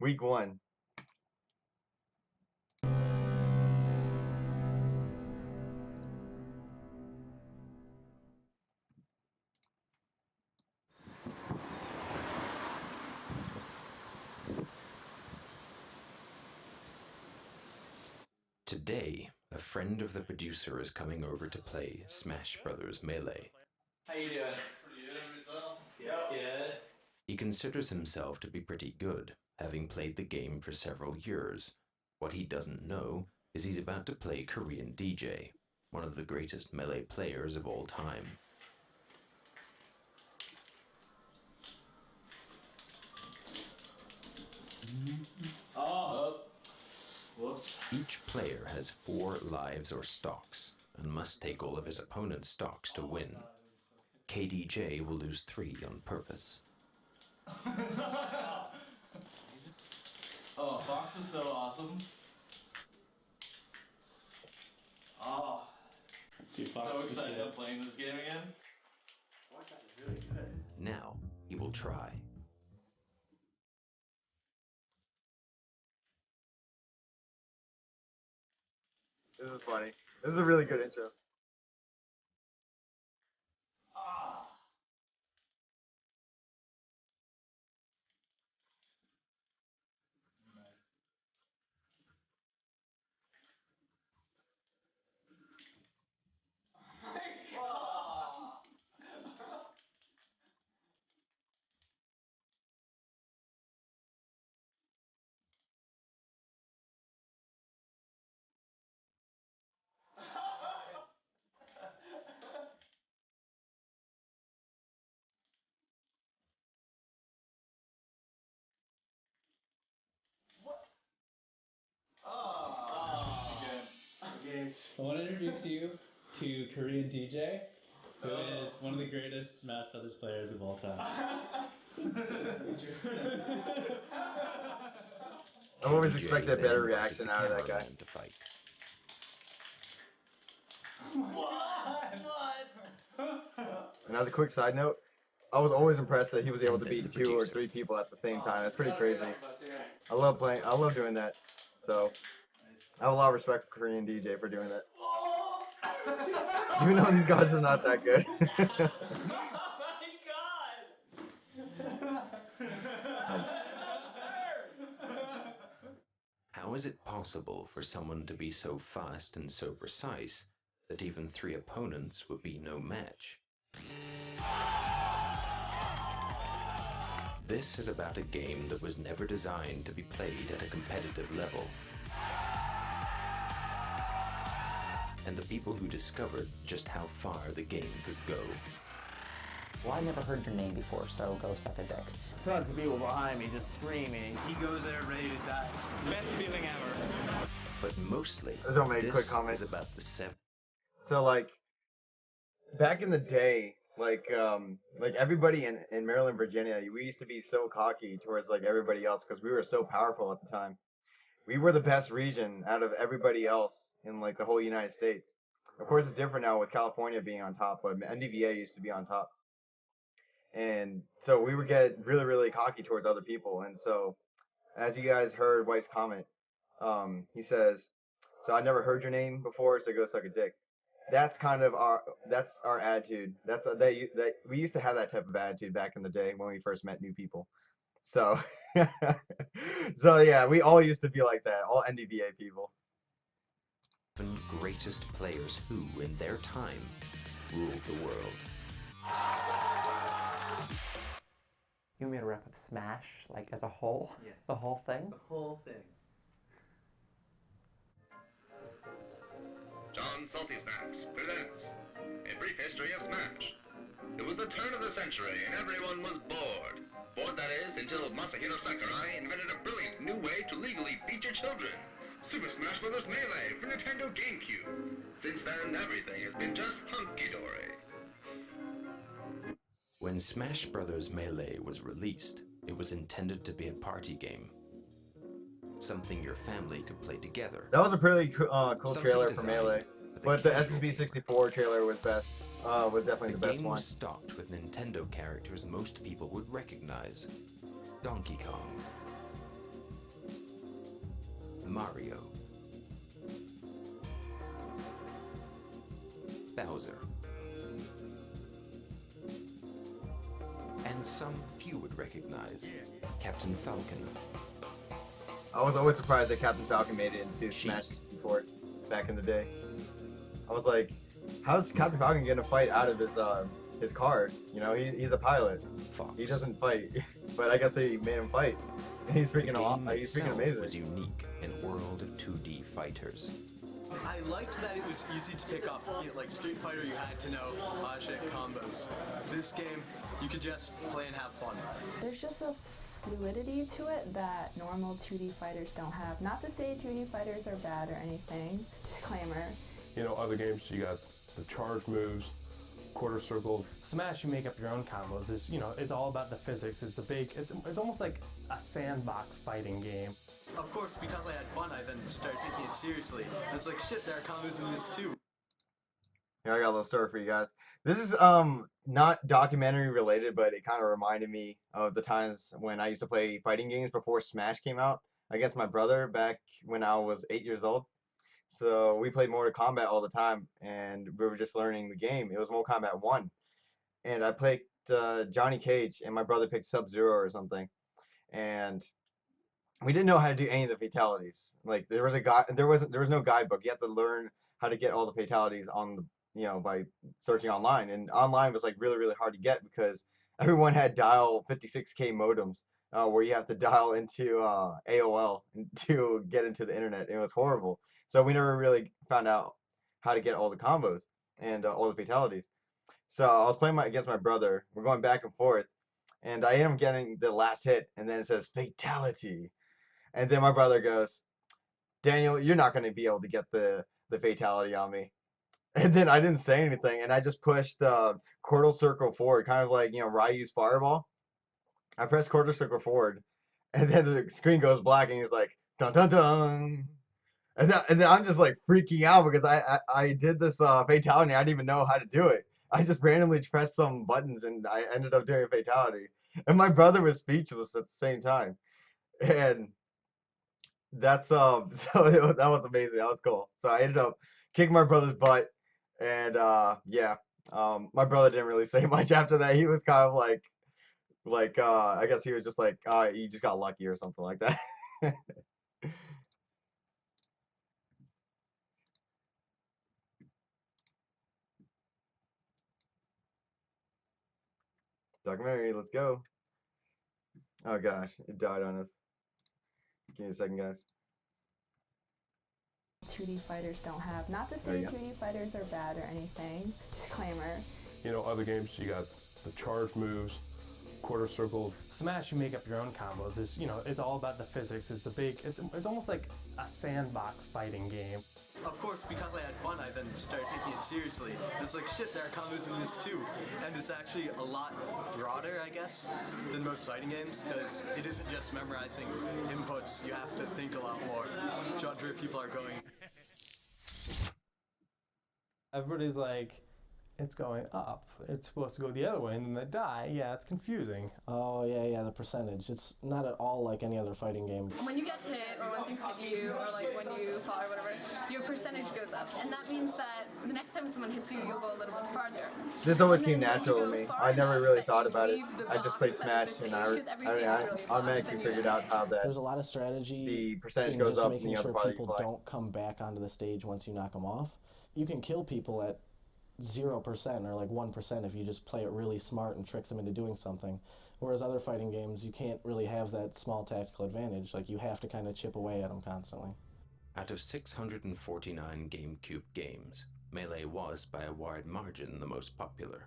Week 1. Today, a friend of the producer is coming over to play Smash Brothers Melee. How you doing? Pretty good. Yourself? Yep. Good. He considers himself to be pretty good, having played the game for several years. What he doesn't know is he's about to play Korean DJ, one of the greatest Melee players of all time. Oh. Whoops. Each player has 4 lives or stocks, and must take all of his opponent's stocks to win. KDJ will lose 3 on purpose. Oh, Fox was so awesome. Oh. Dude, Fox So is excited shit. I'm playing this game again. Fox is really good. Now, he will try. This is funny. This is a really good intro. Ah. Okay, I want to introduce you to Korean DJ, who is one of the greatest Smash Brothers players of all time. I've always KDJ expected a then better invited reaction the out of that guy. cameraman to fight. And as a quick side note, I was always impressed that he was able And to then beat the 2 or producer. 3 people at the same time. That's pretty crazy. I love doing that. So, I have a lot of respect for Korean DJ for doing that. Even though these guys are not that good. How is it possible for someone to be so fast and so precise that even 3 opponents would be no match? This is about a game that was never designed to be played at a competitive level. And the people who discovered just how far the game could go. Well, I never heard your name before, so go suck a dick. Tons of people behind me just screaming. He goes there ready to die. Best feeling ever. But mostly, Don't make a this quick comment. is about the 7. So like, back in the day, like everybody in Maryland, Virginia, we used to be so cocky towards like everybody else because we were so powerful at the time. We were the best region out of everybody else in like the whole United States. Of course, it's different now with California being on top, but NDVA used to be on top. And so we would get really, really cocky towards other people. And so, as you guys heard White's comment, he says, "So I never heard your name before, so go suck a dick." That's kind of our attitude. That's that we used to have that type of attitude back in the day when we first met new people. So, so yeah, we all used to be like that. All NDVA people. 7 greatest players who, in their time, ruled the world. You want me to wrap up Smash, like, as a whole? Yeah. The whole thing? The whole thing. John Salty Snacks presents A Brief History of Smash. It was the turn of the century and everyone was bored. Bored, that is, until Masahiro Sakurai invented a brilliant new way to legally beat your children. Super Smash Bros. Melee for Nintendo GameCube. Since then, everything has been just hunky-dory. When Smash Brothers Melee was released, it was intended to be a party game. Something your family could play together. That was a pretty cool Something trailer for designed Melee. for But the casual gamer. SSB64 trailer was best. Was definitely the best game one. was stocked with Nintendo characters most people would recognize. Donkey Kong, Mario, Bowser, and some few would recognize Captain Falcon. I was always surprised that Captain Falcon made it into Smash 64 back in the day. I was like, how's Captain Falcon gonna fight out of his car? You know, he's a pilot. Fox. He doesn't fight, but I guess they made him fight. And he's freaking amazing. Was unique in a world of 2D fighters. I liked that it was easy to pick up. You know, like Street Fighter, you had to know shit combos. This game, you could just play and have fun. There's just a fluidity to it that normal 2D fighters don't have. Not to say 2D fighters are bad or anything. Disclaimer. You know, other games, you got the charge moves, quarter circles. Smash, you make up your own combos. Is, you know, it's all about the physics. It's almost like a sandbox fighting game. Of course, because I had fun, I then started taking it seriously. And it's like, shit, there are combos in this too. Here, I got a little story for you guys. This is not documentary related, but it kind of reminded me of the times when I used to play fighting games before Smash came out against my brother back when I was 8 years old. So we played Mortal Kombat all the time, and we were just learning the game. It was Mortal Kombat 1, and I picked Johnny Cage, and my brother picked Sub-Zero or something, and we didn't know how to do any of the fatalities. Like there was no guidebook. You have to learn how to get all the fatalities on the by searching online, and online was like really hard to get because everyone had dial 56K modems where you have to dial into AOL to get into the internet. It was horrible. So we never really found out how to get all the combos and all the fatalities. So I was playing against my brother. We're going back and forth, and I end up getting the last hit, and then it says fatality. And then my brother goes, Daniel, you're not going to be able to get the fatality on me. And then I didn't say anything, and I just pushed quarter circle forward, kind of like, Ryu's fireball. I pressed quarter circle forward, and then the screen goes black, and he's like, dun dun dun. And then I'm just like freaking out because I did this fatality, and I didn't even know how to do it. I just randomly pressed some buttons, and I ended up doing a fatality. And my brother was speechless at the same time. And that's so that was amazing. That was cool. So I ended up kicking my brother's butt, and my brother didn't really say much after that. He was kind of like I guess he was just like, you just got lucky or something like that. Documentary, let's go. Oh gosh, it died on us. Give me a second, guys. 2D fighters don't have. Not to say 2D fighters are bad or anything. Disclaimer. You know, other games, you got the charge moves, quarter circles. Smash, you make up your own combos. Is, you know, it's all about the physics. It's almost like a sandbox fighting game. Of course, because I had fun, I then started taking it seriously. And it's like, shit, there are combos in this too. And it's actually a lot broader, I guess, than most fighting games, because it isn't just memorizing inputs. You have to think a lot more, judge where people are going. Everybody's like, it's going up. It's supposed to go the other way, and then they die. Yeah, it's confusing. Oh, yeah, the percentage. It's not at all like any other fighting game. When you get hit, or when things hit you, or like when you fall or whatever, your percentage goes up. And that means that the next time someone hits you, you'll go a little bit farther. This always came natural to me. I never really thought about it. I just played Smash, and I automatically figured out how that. There's a lot of strategy. The percentage goes up, and the other part people don't come back onto the stage once you knock them off. You can kill people at 0% or like 1% if you just play it really smart and trick them into doing something. Whereas other fighting games, you can't really have that small tactical advantage. Like, you have to kind of chip away at them constantly. Out of 649 GameCube games, Melee was by a wide margin the most popular.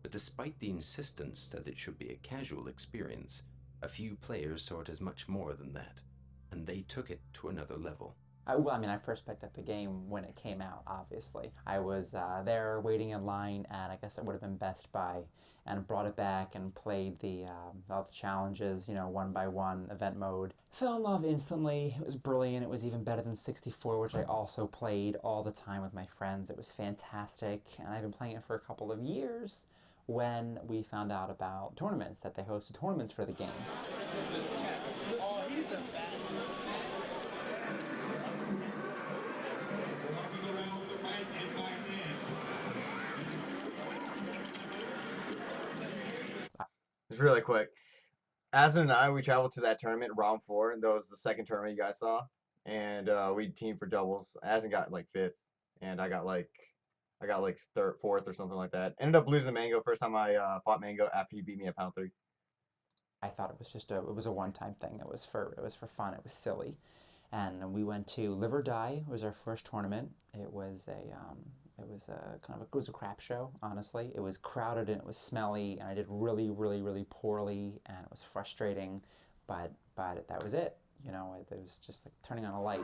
But despite the insistence that it should be a casual experience, a few players saw it as much more than that, and they took it to another level. Well, I mean, I first picked up the game when it came out, obviously. I was there waiting in line at, I guess it would have been Best Buy, and brought it back and played all the challenges, one by one, event mode. Fell in love instantly. It was brilliant. It was even better than 64, which I also played all the time with my friends. It was fantastic, and I've been playing it for a couple of years when we found out about tournaments, that they hosted tournaments for the game. Oh, he's the best. Just really quick. Asden and I, we traveled to that tournament, round 4. And that was the second tournament you guys saw. And we teamed for doubles. Asden got like 5th, and I got like third, 4th or something like that. Ended up losing to Mango first time I fought Mango after he beat me at pound 3. I thought it was just a one-time thing. It was for fun. It was silly, and we went to Live or Die. It was our first tournament. It was a crap show. Honestly, it was crowded and it was smelly, and I did really, really, really poorly, and it was frustrating. But that was it. You know, it was just like turning on a light.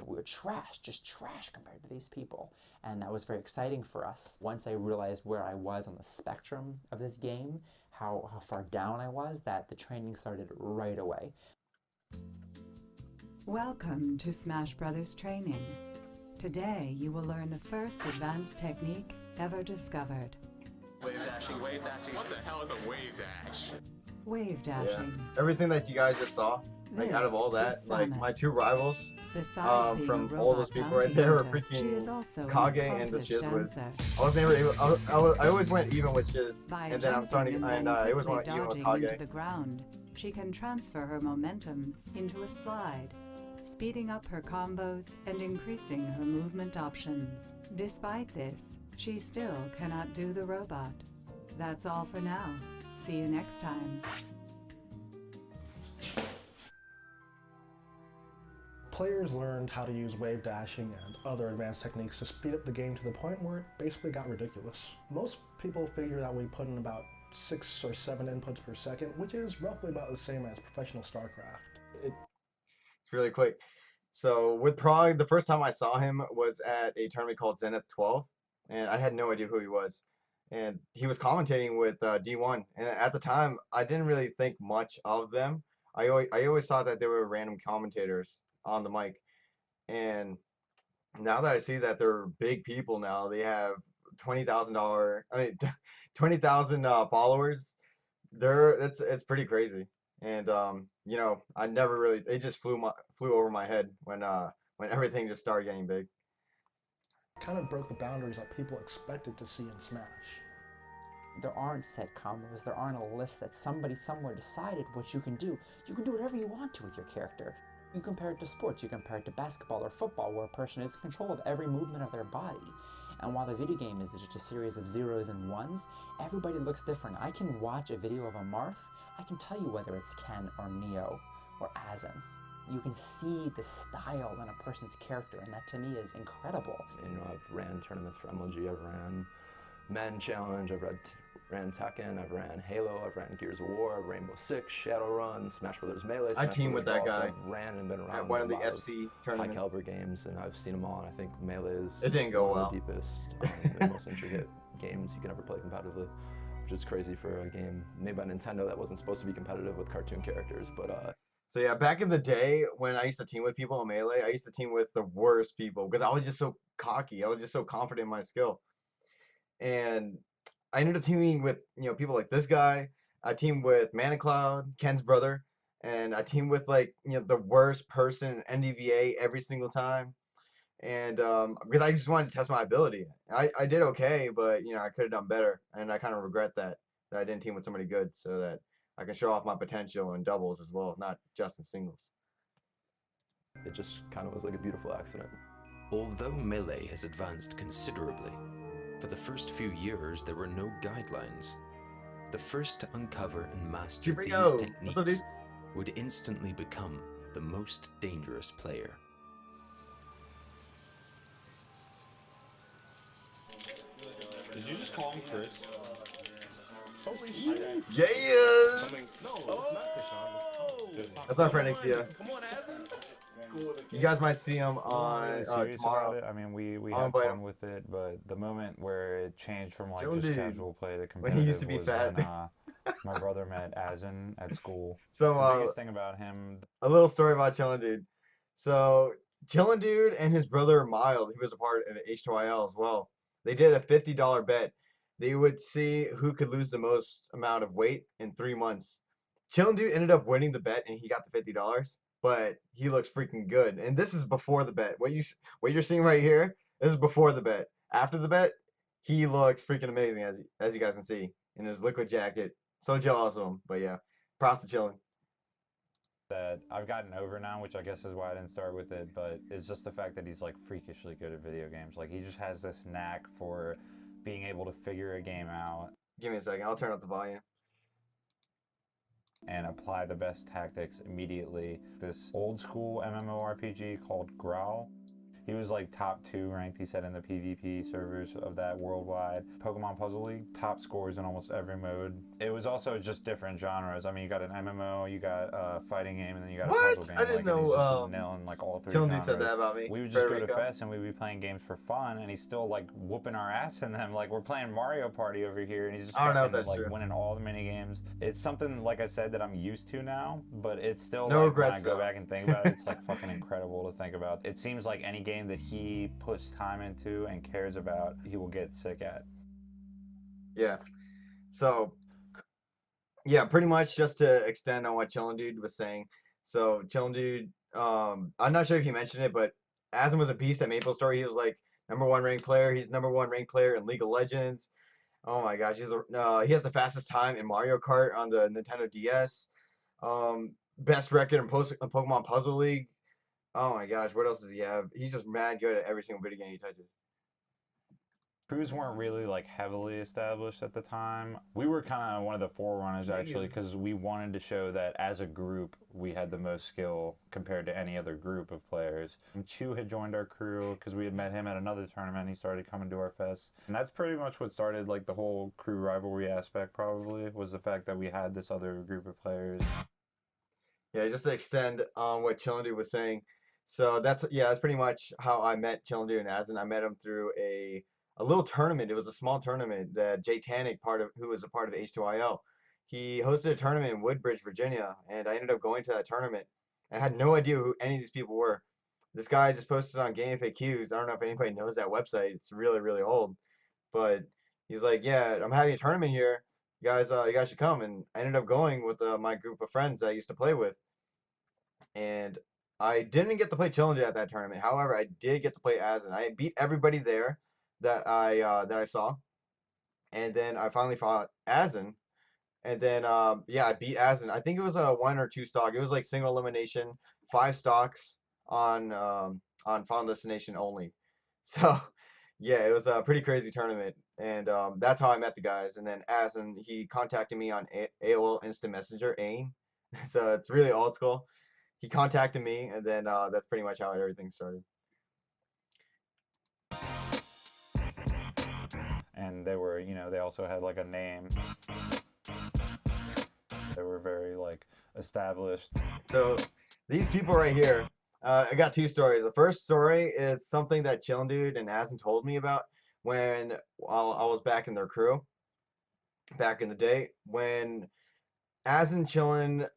We were trash, just trash compared to these people. And that was very exciting for us. Once I realized where I was on the spectrum of this game, how far down I was, that the training started right away. Welcome to Smash Brothers Training. Today you will learn the first advanced technique ever discovered. Wave dashing. Wave dashing. What the hell is a wave dash? Wave dashing. Yeah. Everything that you guys just saw, like out of all that, like my 2 rivals, from all those people right there were freaking Kage and the Shiz was. I was never able. I always went even with Shiz, and then I'm starting, and I always went even with Kage. Into the ground, she can transfer her momentum into a slide, speeding up her combos and increasing her movement options. Despite this, she still cannot do the robot. That's all for now. See you next time. Players learned how to use wave dashing and other advanced techniques to speed up the game to the point where it basically got ridiculous. Most people figure that we put in about 6 or 7 inputs per second, which is roughly about the same as professional StarCraft. It's really quick. So with Prague, the first time I saw him was at a tournament called Zenith 12, and I had no idea who he was. And he was commentating with D1, and at the time, I didn't really think much of them. I always thought that they were random commentators on the mic, and now that I see that they're big people now, they have $20,000 followers. It's pretty crazy, and you know, I never really, they just flew over my head when everything just started getting big. Kind of broke the boundaries that people expected to see in Smash. There aren't set combos. There aren't a list that somebody somewhere decided what you can do. You can do whatever you want to with your character. You compare it to sports, you compare it to basketball or football, where a person is in control of every movement of their body. And while the video game is just a series of zeros and ones, everybody looks different. I can watch a video of a Marth, I can tell you whether it's Ken or Neo or Azen. You can see the style in a person's character, and that to me is incredible. You know, I've ran tournaments for MLG, I've ran Men Challenge, I've ran Tekken, I've ran Halo, I've ran Gears of War, Rainbow Six, Shadowrun, Smash Brothers Melee. I teamed with that guy. I've ran and been around at one of the FC tournaments. High caliber games, and I've seen them all. And I think Melee is it didn't go one well. of the deepest and most intricate games you can ever play competitively, which is crazy for a game made by Nintendo that wasn't supposed to be competitive with cartoon characters. But so yeah, back in the day when I used to team with people in Melee, I used to team with the worst people because I was just so cocky. I was just so confident in my skill, and I ended up teaming with, you know, people like this guy. I teamed with Manicloud, Ken's brother, and I teamed with, like, you know, the worst person in NDVA every single time. And because I just wanted to test my ability. I did okay, but, you know, I could have done better, and I kind of regret that I didn't team with somebody good, so that I can show off my potential in doubles as well, not just in singles. it just kind of was like a beautiful accident. Although Melee has advanced considerably, for the first few years there were no guidelines. The first to uncover and master these techniques would instantly become the most dangerous player. Did you just call him Chris? Holy shit. Yeah! That's our friend Xia. Come on, Azen. You guys might see him on tomorrow. I mean, we had fun with it, but the moment where it changed from like just casual play to competitive when he used to be was fat. when my brother met Azen at school. So the biggest thing about him. A little story about Chillin' Dude. So Chillin' Dude and his brother Mild, who was a part of H2IL as well, they did a $50 bet. They would see who could lose the most amount of weight in 3 months. Chillin' Dude ended up winning the bet, and he got the $50. But he looks freaking good. And this is before the bet. What you're seeing right here, this is before the bet. after the bet, he looks freaking amazing as you guys can see in his liquid jacket. So jealous of him, but yeah, props to chilling. That I've gotten over now, which I guess is why I didn't start with it, but it's just the fact that he's like freakishly good at video games. Like he just has this knack for being able to figure a game out. Give me a second, I'll turn up the volume. And apply the best tactics immediately. This old school MMORPG called Growl. He was like top 2 ranked, he said, in the PvP servers of that worldwide. Pokemon Puzzle League, top scores in almost every mode. It was also just different genres. I mean, you got an MMO, you got a fighting game, and then you got a puzzle game. I didn't know. He's just nailing like all 3 Chilling genres. said that about me. We would just go to Fest and we'd be playing games for fun, and he's still like whooping our ass in them. Like we're playing Mario Party over here, and he's just fucking, winning all the mini games. It's something, like I said, that I'm used to now, but it's still no like when regrets, I go back and think about it, it's like fucking incredible to think about. It seems like any game that he puts time into and cares about, he will get sick at. Yeah. So, yeah, pretty much just to extend on what Chillin' Dude was saying. So, Chillin' Dude, I'm not sure if you mentioned it, but Asm was a beast at MapleStory. He was like #1 ranked player. He's #1 ranked player in League of Legends. Oh my gosh, he has the fastest time in Mario Kart on the Nintendo DS. Best record in Pokemon Puzzle League. Oh my gosh, what else does he have? He's just mad good at every single video game he touches. Crews weren't really like heavily established at the time. We were kind of one of the forerunners actually, because we wanted to show that as a group we had the most skill compared to any other group of players. Chu had joined our crew because we had met him at another tournament. He started coming to our fest, and that's pretty much what started like the whole crew rivalry aspect. Probably was the fact that we had this other group of players. Yeah, just to extend on what Chillin' Dude was saying. So that's pretty much how I met Chillin' Dude and Asin. I met him through a little tournament. It was a small tournament that Jay Tannick, who was a part of H2IL, he hosted a tournament in Woodbridge, Virginia, and I ended up going to that tournament. I had no idea who any of these people were. This guy just posted on Game FAQs. I don't know if anybody knows that website. It's really, really old. But he's like, yeah, I'm having a tournament here. You guys should come. And I ended up going with my group of friends that I used to play with. And I didn't get to play Chillin' Dude at that tournament. However, I did get to play Asin. I beat everybody there that I saw, and then I finally fought Asin, and then I beat Asin. I think it was a 1 or 2 stock. It was like single elimination, 5 stocks on Final Destination only. So yeah, it was a pretty crazy tournament, and that's how I met the guys. And then Asin, he contacted me on AOL Instant Messenger, AIM. So it's really old school. He contacted me, and then that's pretty much how everything started. And they were, they also had like a name. They were very like established. So these people right here, I got 2 stories. The first story is something that Chillin' Dude and Asin told me about when I was back in their crew, back in the day, when Asin, Chillin',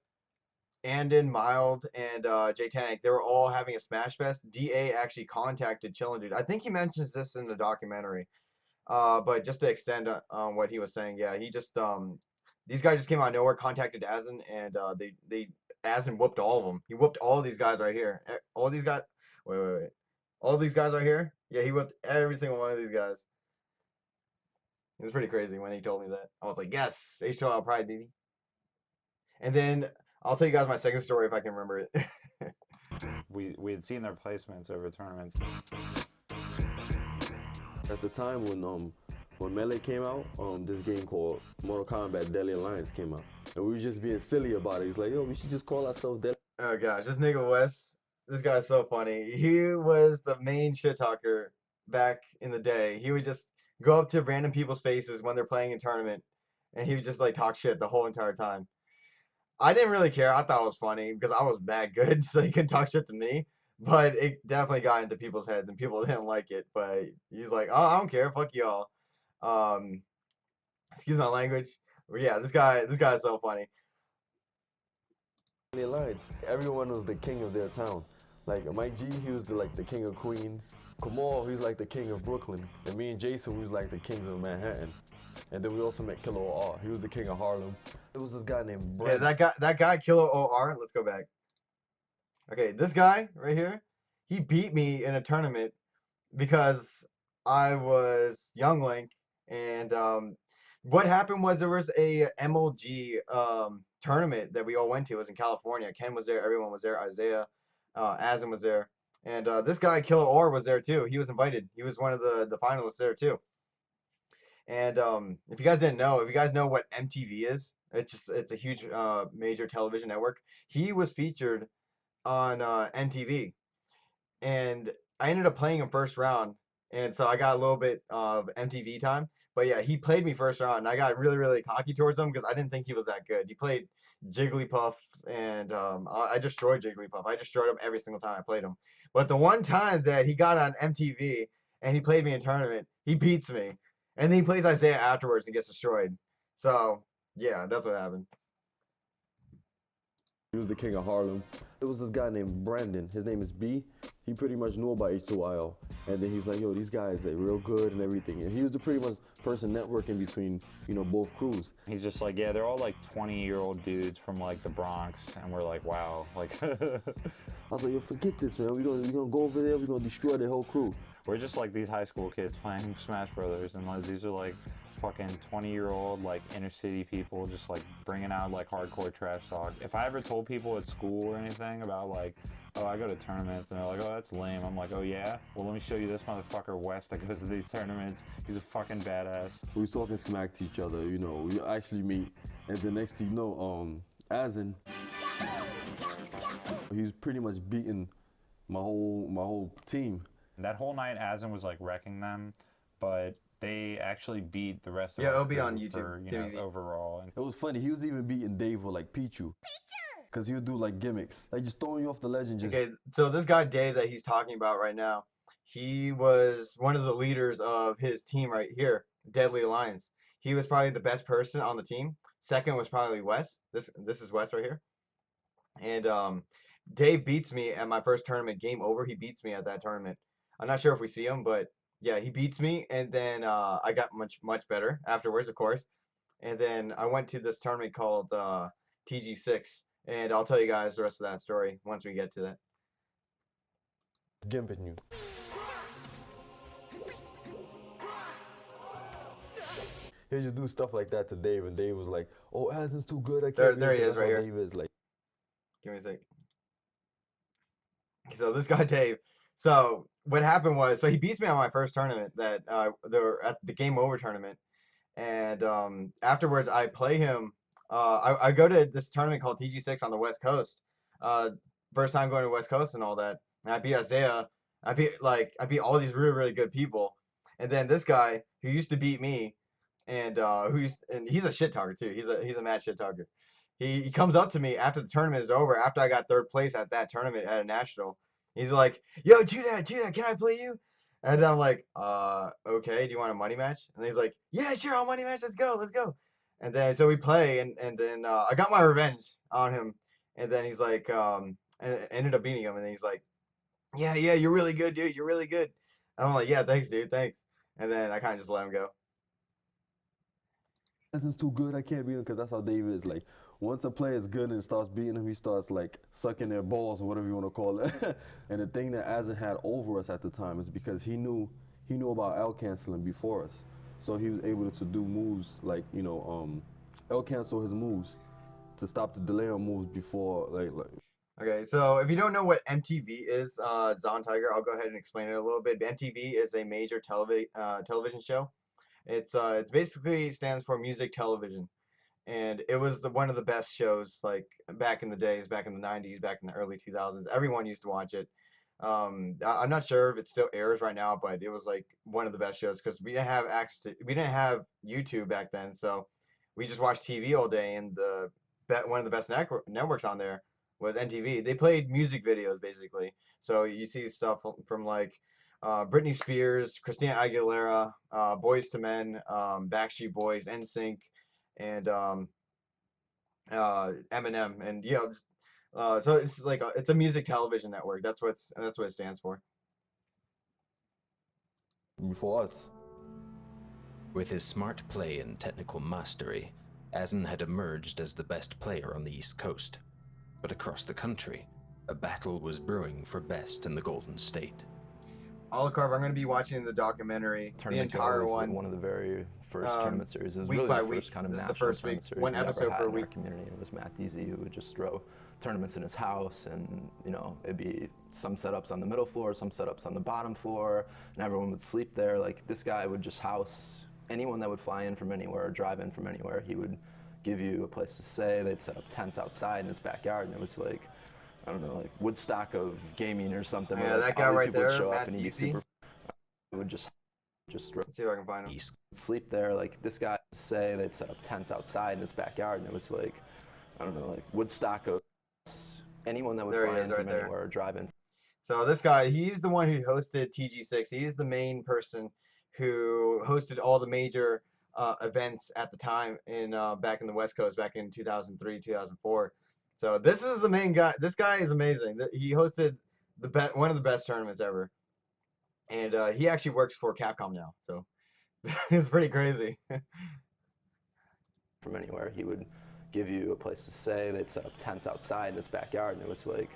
Andon, Mild, and Jay Tannick, they were all having a Smash Fest. DA actually contacted Chillin' Dude. I think he mentions this in the documentary. But just to extend on what he was saying, yeah, he just these guys just came out of nowhere, contacted Asin, and Asin whooped all of them. He whooped all these guys right here. All these guys. Wait. All these guys right here. Yeah, he whooped every single one of these guys. It was pretty crazy when he told me that. I was like, yes, H2L Pride, baby. And then I'll tell you guys my second story if I can remember it. we had seen their placements over tournaments. At the time when Melee came out, this game called Mortal Kombat Deadly Alliance came out. And we were just being silly about it. He's like, yo, we should just call ourselves Deadly. Oh gosh, this nigga Wes, this guy's so funny. He was the main shit talker back in the day. He would just go up to random people's faces when they're playing a tournament, and he would just like talk shit the whole entire time. I didn't really care. I thought it was funny because I was bad good, so he couldn't talk shit to me. But it definitely got into people's heads, and people didn't like it. But he's like, oh, I don't care. Fuck y'all. Excuse my language. But yeah, this guy is so funny. Alliance. Everyone was the king of their town. Like Mike G, he was the king of Queens. Kamal, he's like the king of Brooklyn. And me and Jason, we was like the kings of Manhattan. And then we also met Killer OR. He was the king of Harlem. There was this guy named Brent. Yeah, that guy, Killer OR. Let's go back. Okay, this guy right here, he beat me in a tournament because I was young Link, and what happened was there was a MLG tournament that we all went to. It was in California. Ken was there. Everyone was there. Isaiah, Azim was there, and this guy Killer Orr was there too. He was invited. He was one of the finalists there too. And if you guys didn't know, if you guys know what MTV is, it's a huge major television network. He was featured on MTV, and I ended up playing him first round, and so I got a little bit of MTV time. But yeah, he played me first round, and I got really, really cocky towards him because I didn't think he was that good. He played Jigglypuff, and I destroyed Jigglypuff. I destroyed him every single time I played him. But the one time that he got on MTV and he played me in tournament, he beats me, and then he plays Isaiah afterwards and gets destroyed. So yeah, that's what happened. He was the king of Harlem. There was this guy named Brandon. His name is B. He pretty much knew about H2IL. And then he's like, yo, these guys, they're real good and everything. And he was the pretty much person networking between, you know, both crews. He's just like, yeah, they're all like 20-year-old dudes from like the Bronx. And we're like, wow. Like, I was like, yo, forget this, man. We're gonna go over there. We're going to destroy the whole crew. We're just like these high school kids playing Smash Brothers. And like, these are like fucking 20-year-old like inner city people just like bringing out like hardcore trash talk. If I ever told people at school or anything about like, oh, I go to tournaments, and they're like, oh, that's lame, I'm like, oh yeah? Well, let me show you this motherfucker Wes that goes to these tournaments. He's a fucking badass. We was talking smack to each other, you know. We actually meet, and the next thing you know, Azin, he was pretty much beating my whole team. That whole night, Azin was like wrecking them, but they actually beat the rest of Yeah, our it'll be crew on YouTube, for, you know, overall. It was funny. He was even beating Dave with like Pichu. Because he would do like gimmicks. Like just throwing you off the ledge and just... Okay, so this guy Dave that he's talking about right now, he was one of the leaders of his team right here, Deadly Alliance. He was probably the best person on the team. Second was probably Wes. This is Wes right here. And Dave beats me at my first tournament. Game over. He beats me at that tournament. I'm not sure if we see him, but yeah, he beats me. And then I got much better afterwards, of course. And then I went to this tournament called TG6. And I'll tell you guys the rest of that story once we get to that. Gimping you. He'll just do stuff like that to Dave, and Dave was like, oh, Azin's too good, I can't There he is right here. Dave is like. Give me a sec. So this guy Dave. So what happened was, so he beats me on my first tournament that at the game over tournament, and afterwards I play him. I go to this tournament called TG6 on the West Coast. First time going to West Coast and all that. And I beat Isaiah. I beat all these really, really good people. And then this guy who used to beat me, and he's a shit talker too. He's a mad shit talker. He comes up to me after the tournament is over, after I got third place at that tournament at a national. He's like, yo, ChuDat, can I play you? And I'm like, okay, do you want a money match? And he's like, yeah, sure, I'll money match. Let's go. And then so we play, and then I got my revenge on him. And then he's like, ended up beating him. And then he's like, yeah, you're really good, dude. You're really good. And I'm like, yeah, thanks, dude, thanks. And then I kind of just let him go. Azin's too good, I can't beat him, because that's how Dave is. Like, once a player is good and starts beating him, he starts like sucking their balls or whatever you want to call it. And the thing that Azin had over us at the time is because he knew about L canceling before us. So he was able to do moves like, you know, L cancel his moves to stop the delay on moves before like. Okay, so if you don't know what MTV is, Zon Tiger, I'll go ahead and explain it a little bit. MTV is a major television show. It basically stands for music television, and it was one of the best shows like back in the days, back in the 90s, back in the early 2000s. Everyone used to watch it. I'm not sure if it still airs right now, but it was like one of the best shows because we didn't have we didn't have YouTube back then, so we just watched TV all day. And one of the best networks on there was MTV. They played music videos basically, so you see stuff from like Britney Spears, Christina Aguilera, Boyz II Men, Backstreet Boys, NSYNC, and Eminem, and you know. So it's like it's a music television network. That's what it stands for. Before us. With his smart play and technical mastery, Azin had emerged as the best player on the East Coast. But across the country, a battle was brewing for best in the Golden State. Olicarp, I'm going to be watching the documentary, the Tournament entire goes, one. one of the very first tournament series. It was week really by the week. first kind of This is the national first week, tournament series one we ever episode had per in week. our community. It was Matt Deasy who would just throw tournaments in his house, and you know, it'd be some setups on the middle floor, some setups on the bottom floor, and everyone would sleep there. Like, this guy would just house anyone that would fly in from anywhere or drive in from anywhere. He would give you a place to stay. They'd set up tents outside in his backyard, and it was like, I don't know, like Woodstock of gaming or something. Yeah, where, like, that guy all these right people would there, show Matt up and he'd be Deasy. super. Would just Let's see if I can find him. sleep there. Like, this guy would say they'd set up tents outside in his backyard, and it was like, I don't know, like Woodstock of anyone that would There he fly is, in right from there. anywhere or drive in. So this guy, he's the one who hosted TG6. He's the main person who hosted all the major events at the time in back in the West Coast, back in 2003, 2004. So this is the main guy. This guy is amazing. He hosted one of the best tournaments ever, and he actually works for Capcom now. So it's pretty crazy. From anywhere, he would give you a place to stay. They'd set up tents outside in his backyard, and it was like,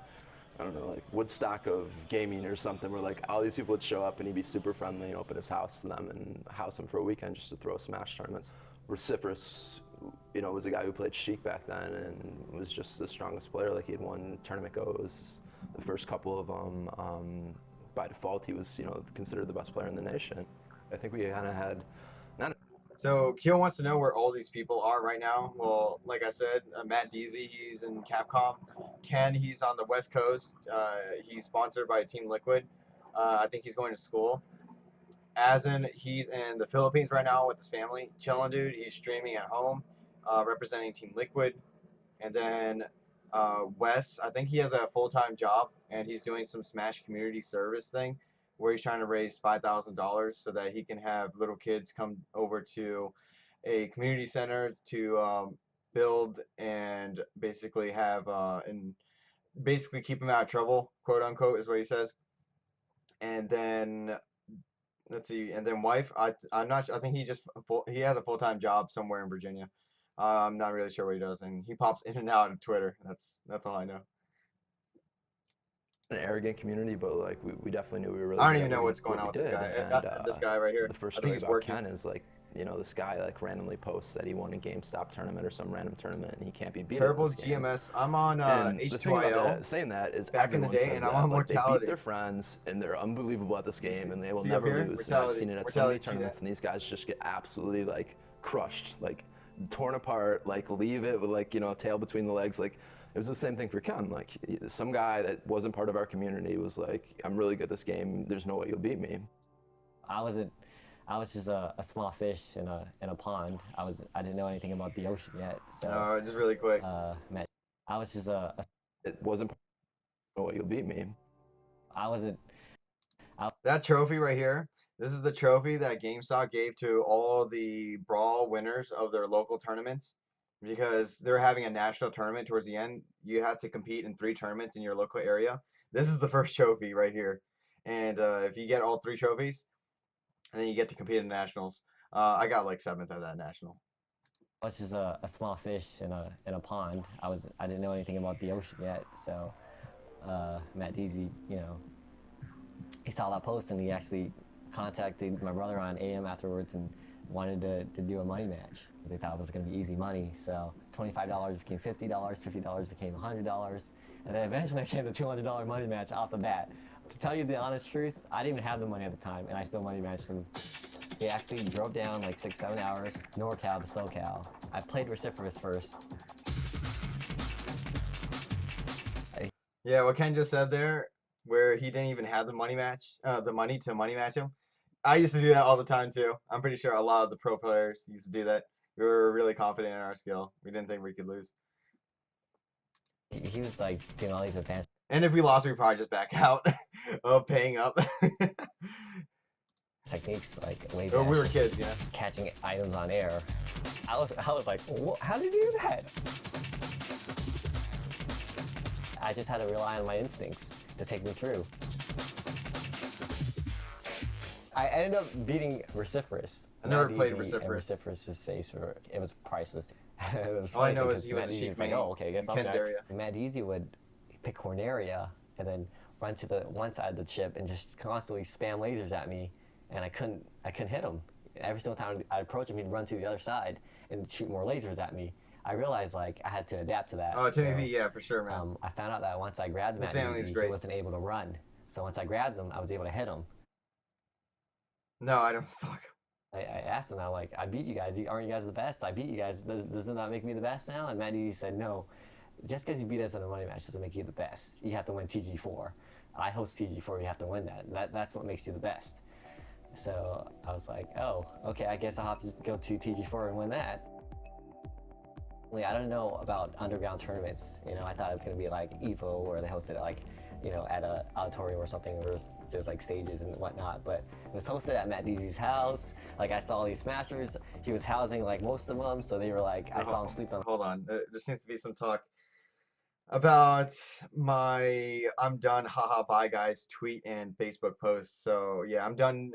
I don't know, like Woodstock of gaming or something, where like all these people would show up and he'd be super friendly and open his house to them and house them for a weekend just to throw Smash tournaments. Vociferous, you know, was a guy who played Sheik back then and was just the strongest player. Like, he had won tournament goes the first couple of them. By default, he was, you know, considered the best player in the nation. I think we kind of had not. So Keel wants to know where all these people are right now. Well, like I said, Matt Deasy, he's in Capcom. Ken, he's on the West Coast. He's sponsored by Team Liquid. I think he's going to school. Asin, he's in the Philippines right now with his family. Chillin' dude, he's streaming at home, representing Team Liquid. And then Wes, I think he has a full-time job, and he's doing some Smash community service thing where he's trying to raise $5,000 so that he can have little kids come over to a community center to build and basically have and basically keep them out of trouble, quote unquote, is what he says. And then let's see, and then wife, I'm not sure. I think he has a full-time job somewhere in Virginia. I'm not really sure what he does, and he pops in and out of Twitter. That's all I know. An arrogant community, but like we definitely knew we were really. I don't even know what's going on with this guy. And, this guy right here. The first I story think he's about working. Ken is like, you know, this guy like randomly posts that he won a GameStop tournament or some random tournament and he can't be beat. Terrible in this game. GMS. I'm on And the thing about H2IL. saying that is back in the everyone day, says and I'm that. on Like, they beat Mortality. their friends and they're unbelievable at this game and they will See never up here? lose. And I've Mortality. seen it at so many Mortality tournaments ChuDat. and these guys just get absolutely like crushed, like torn apart, like leave it with like, you know, tail between the legs. Like, it was the same thing for Ken. Like, some guy that wasn't part of our community was like, I'm really good at this game. There's no way you'll beat me. I was just a small fish in a pond. I didn't know anything about the ocean yet. So just really quick. I was just It wasn't. No way you'll beat me. That trophy right here. This is the trophy that GameStop gave to all the Brawl winners of their local tournaments, because they're having a national tournament towards the end. You have to compete in 3 tournaments in your local area. This is the first trophy right here, and if you get all 3 trophies, then you get to compete in nationals. I got like 7th at that national. I was just a small fish in a pond. I didn't know anything about the ocean yet. So Matt Deasy, you know, he saw that post and he actually contacted my brother on AM afterwards and wanted to do a money match. They thought it was going to be easy money, so $25 became $50, $50 became $100, and then eventually it became the $200 money match off the bat. To tell you the honest truth, I didn't even have the money at the time, and I still money matched them. He actually drove down like 6-7 hours, NorCal to SoCal. I played Vociferous first. Yeah, what Ken just said there, where he didn't even have the money match, the money to money match him. I used to do that all the time too. I'm pretty sure a lot of the pro players used to do that. We were really confident in our skill. We didn't think we could lose. He was like doing all these advanced. And if we lost, we'd probably just back out of paying up. Techniques like way Oh, back, we were kids, yeah. catching items on air. I was like, how did you do that? I just had to rely on my instincts to take me through. I ended up beating Vociferous. I never Matt played Deasy and Vociferous. Vociferous' face, it was priceless. It was All I funny know is because he was Matt a Deasy's Sheik like, main oh, okay, I guess in I'm Ken's next. area. Matt Deasy would pick Corneria, and then run to the one side of the ship and just constantly spam lasers at me, and I couldn't hit him. Every single time I'd approach him, he'd run to the other side and shoot more lasers at me. I realized like I had to adapt to that. Oh, Timmy V, yeah, for sure, man. I found out that once I grabbed him, he wasn't able to run. So once I grabbed him, I was able to hit him. No, I don't suck. I asked him, I beat you guys. Aren't you guys the best? I beat you guys. Does it not make me the best now? And Matt Easy said, no. Just because you beat us in a money match doesn't make you the best. You have to win TG4. I host TG4. You have to win that. That's what makes you the best. So I was like, oh, okay. I guess I'll have to go to TG4 and win that. I don't know about underground tournaments. I thought it was going to be like EVO, where they hosted it at an auditorium or something where there's like stages and whatnot, but it was hosted at Matt Deasy's house. I saw all these smashers. He was housing most of them, so they were I saw him sleep on. Hold on, there just needs to be some talk about my I'm done haha bye guys tweet and Facebook posts. So yeah, I'm done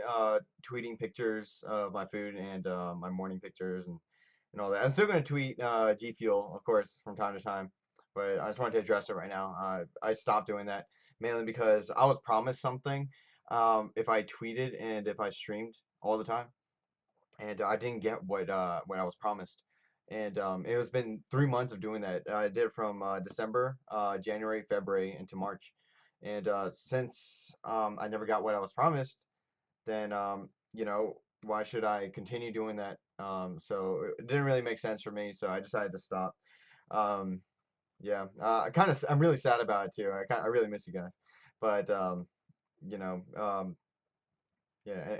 tweeting pictures of my food and my morning pictures and all that. I'm still going to tweet G Fuel, of course, from time to time, but I just wanted to address it right now. I stopped doing that mainly because I was promised something if I tweeted and if I streamed all the time, and I didn't get what I was promised. And it has been 3 months of doing that. I did it from December, January, February, into March. And since I never got what I was promised, then why should I continue doing that? So it didn't really make sense for me, so I decided to stop. Yeah, I'm really sad about it too. I really miss you guys, but yeah.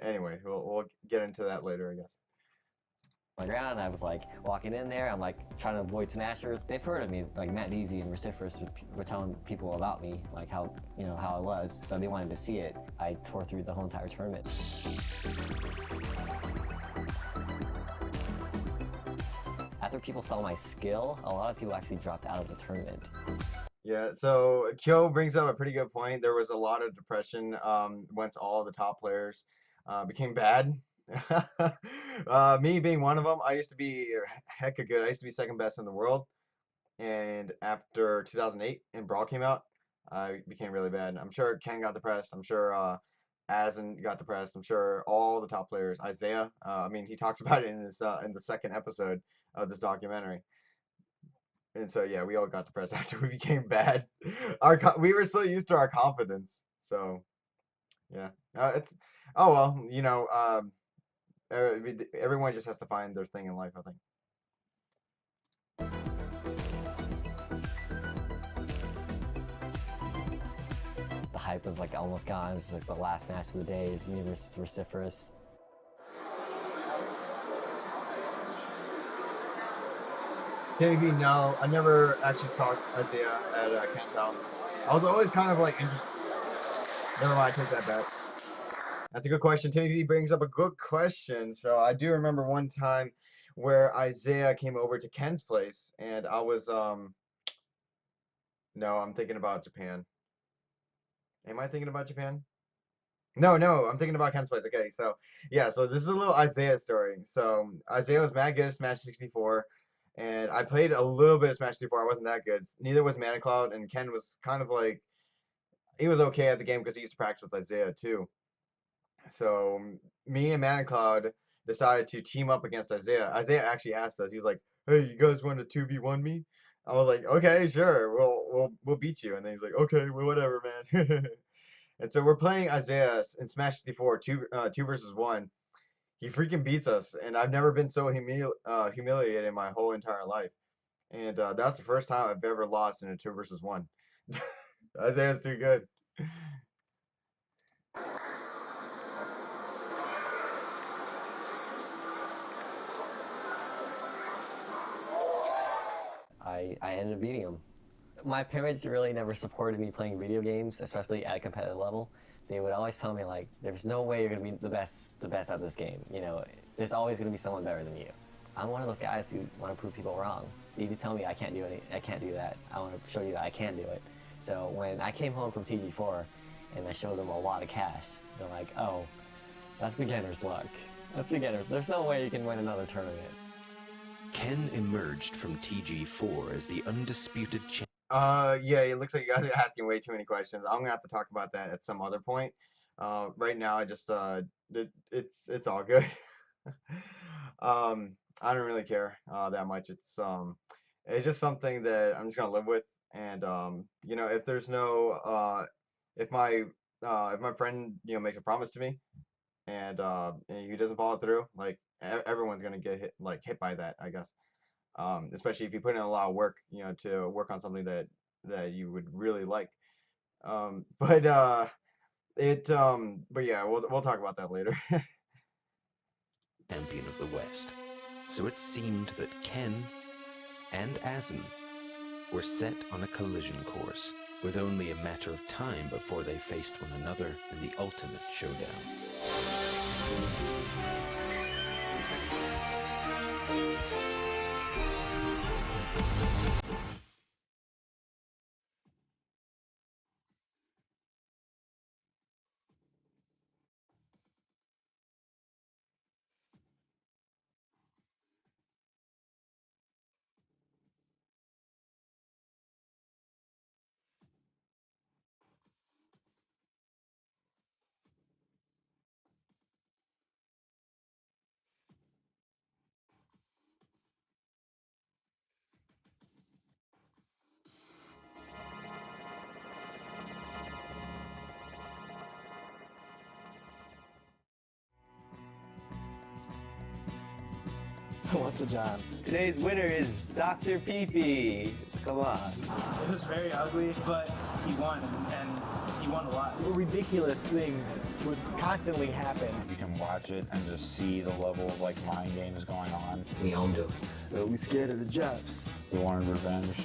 Anyway, we'll get into that later, I guess. My ground, I was walking in there. I'm trying to avoid smashers. They've heard of me, Matt Deasy and Vociferous were telling people about me, how how I was. So they wanted to see it. I tore through the whole entire tournament. After people saw my skill, a lot of people actually dropped out of the tournament. Yeah, so Kyo brings up a pretty good point. There was a lot of depression once all the top players became bad. Me being one of them, I used to be hecka good. I used to be second best in the world. And after 2008 and Brawl came out, I became really bad. I'm sure Ken got depressed. I'm sure Azen got depressed. I'm sure all the top players. Isaiah, he talks about it in the second episode of this documentary. And so yeah, we all got depressed after we became bad. We were so used to our confidence. So yeah, it's everyone just has to find their thing in life, I think. The hype was almost gone. It was the last match of the day. It's me versus Vociferous. Timmy, no, I never actually saw Isaiah at Ken's house. I was always kind of interested. Never mind, I take that back. That's a good question. Timmy V brings up a good question. So I do remember one time where Isaiah came over to Ken's place, and I was no, I'm thinking about Japan. Am I thinking about Japan? No, I'm thinking about Ken's place. Okay, so yeah, so this is a little Isaiah story. So Isaiah was mad good at Smash 64, and I played a little bit of Smash 64. I wasn't that good. Neither was Mana Cloud, and Ken was kind of he was okay at the game because he used to practice with Isaiah too. So me and Mana Cloud decided to team up against Isaiah. Isaiah actually asked us. He was like, "Hey, you guys want to 2v1 me?" I was like, "Okay, sure. We'll beat you." And then he's like, "Okay, well, whatever, man." And so we're playing Isaiah in Smash 64, two versus one. He freaking beats us, and I've never been so humiliated in my whole entire life. And that's the first time I've ever lost in a 2 versus 1. Isaiah's too good. I ended up beating him. My parents really never supported me playing video games, especially at a competitive level. They would always tell me there's no way you're gonna be the best at this game. There's always gonna be someone better than you. I'm one of those guys who want to prove people wrong. You tell me I can't do that. I want to show you that I can do it. So when I came home from TG4 and I showed them a lot of cash, they're like, "Oh, that's beginner's luck. That's beginners. There's no way you can win another tournament." Ken emerged from TG4 as the undisputed champion. Yeah, it looks like you guys are asking way too many questions. I'm gonna have to talk about that at some other point. Right now, I just it's all good. I don't really care that much. It's just something that I'm just gonna live with. And you know, if there's no if my friend makes a promise to me and he doesn't follow through, like everyone's gonna get hit by that, I guess. Especially if you put in a lot of work, to work on something that you would really like. But yeah, we'll talk about that later. Champion of the West. So it seemed that Ken and Asin were set on a collision course, with only a matter of time before they faced one another in the ultimate showdown. What's it, John? Today's winner is Dr. Peepee. Come on. It was very ugly, but he won, and he won a lot. Ridiculous things would constantly happen. You can watch it and just see the level of mind games going on. We owned it. We scared of the Japs. We wanted revenge.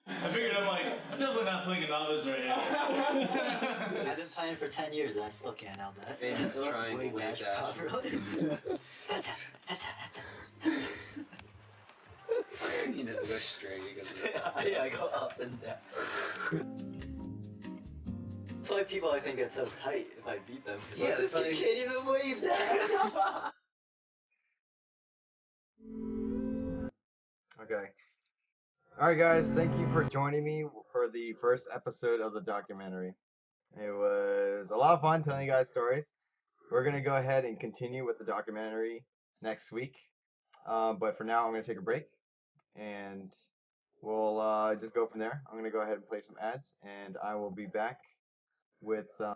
I figured I'm definitely not playing a novice right here. I've been playing for 10 years and I still can't out that. They just triangle wave dash. You just go straight because I go up and down. That's why people I think get so tight if I beat them. Yeah, this kid can't even wave that. Okay. All right, guys. Thank you for joining me for the first episode of the documentary. It was a lot of fun telling you guys stories. We're gonna go ahead and continue with the documentary next week. But for now, I'm gonna take a break, and we'll just go from there. I'm gonna go ahead and play some ads, and I will be back with